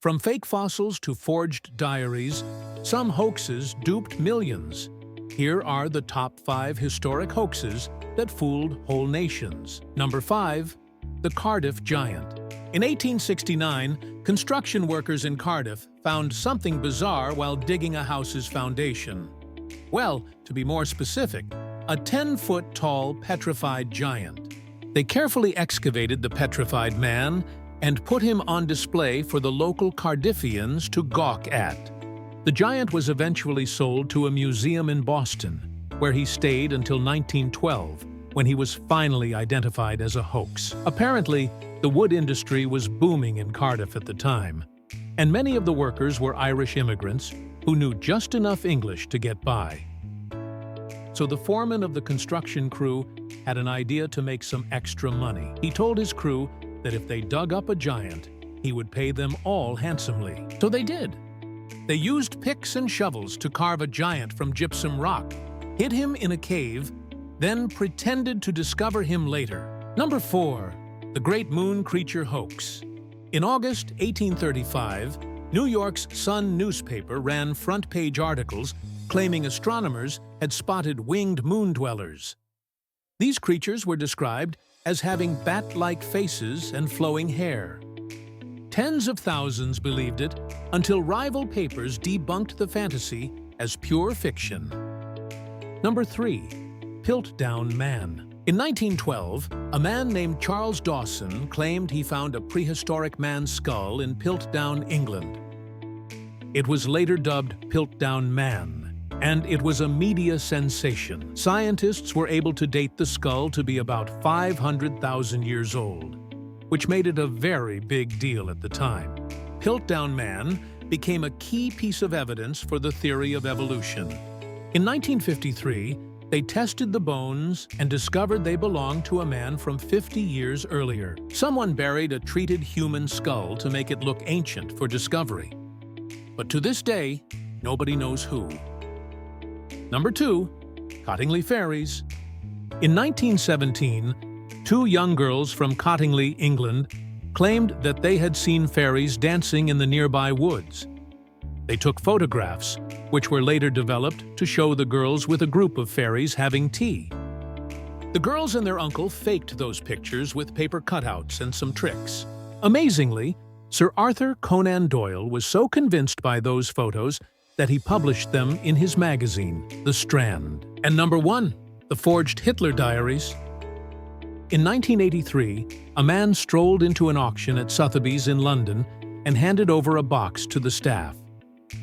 From fake fossils to forged diaries, some hoaxes duped millions. Here are the top 5 historic hoaxes that fooled whole nations. Number 5. The Cardiff Giant. In 1869, construction workers in Cardiff found something bizarre while digging a house's foundation. Well, to be more specific, a 10-foot-tall petrified giant. They carefully excavated the petrified man and put him on display for the local Cardiffians to gawk at. The giant was eventually sold to a museum in Boston, where he stayed until 1912, when he was finally identified as a hoax. Apparently, the wood industry was booming in Cardiff at the time, and many of the workers were Irish immigrants who knew just enough English to get by. So the foreman of the construction crew had an idea to make some extra money. He told his crew that if they dug up a giant, he would pay them all handsomely. So they did. They used picks and shovels to carve a giant from gypsum rock, hid him in a cave, then pretended to discover him later. Number 4. The Great Moon Creature Hoax. In August 1835, New York's Sun newspaper ran front-page articles claiming astronomers had spotted winged moon dwellers. These creatures were described as having bat-like faces and flowing hair. Tens of thousands believed it until rival papers debunked the fantasy as pure fiction. Number 3. Piltdown Man. In 1912, a man named Charles Dawson claimed he found a prehistoric man's skull in Piltdown, England. It was later dubbed Piltdown Man, and it was a media sensation. Scientists were able to date the skull to be about 500,000 years old, which made it a very big deal at the time. Piltdown Man became a key piece of evidence for the theory of evolution. In 1953, they tested the bones and discovered they belonged to a man from 50 years earlier. Someone buried a treated human skull to make it look ancient for discovery. But to this day, nobody knows who. Number 2. Cottingly Fairies. In 1917, 2 young girls from Cottingley, England, claimed that they had seen fairies dancing in the nearby woods. They took photographs, which were later developed to show the girls with a group of fairies having tea. The girls and their uncle faked those pictures with paper cutouts and some tricks. Amazingly, Sir Arthur Conan Doyle was so convinced by those photos that he published them in his magazine, The Strand. And number 1, the forged Hitler Diaries. In 1983, a man strolled into an auction at Sotheby's in London and handed over a box to the staff.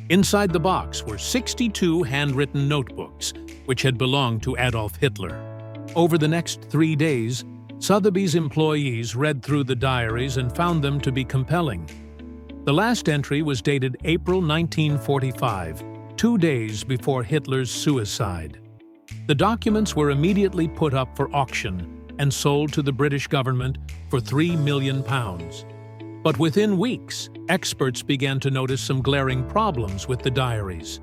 Inside the box were 62 handwritten notebooks, which had belonged to Adolf Hitler. Over the next 3 days, Sotheby's employees read through the diaries and found them to be compelling. The last entry was dated April 1945, 2 days before Hitler's suicide. The documents were immediately put up for auction and sold to the British government for £3 million. But within weeks, experts began to notice some glaring problems with the diaries.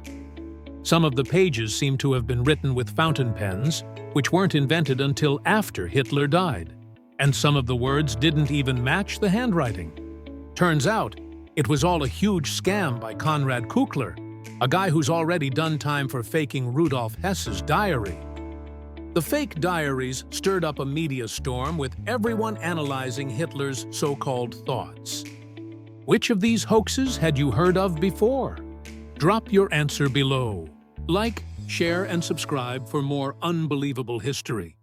Some of the pages seemed to have been written with fountain pens, which weren't invented until after Hitler died. And some of the words didn't even match the handwriting. Turns out, it was all a huge scam by Konrad Kukler, a guy who's already done time for faking Rudolf Hess's diary. The fake diaries stirred up a media storm with everyone analyzing Hitler's so-called thoughts. Which of these hoaxes had you heard of before? Drop your answer below. Like, share, and subscribe for more unbelievable history.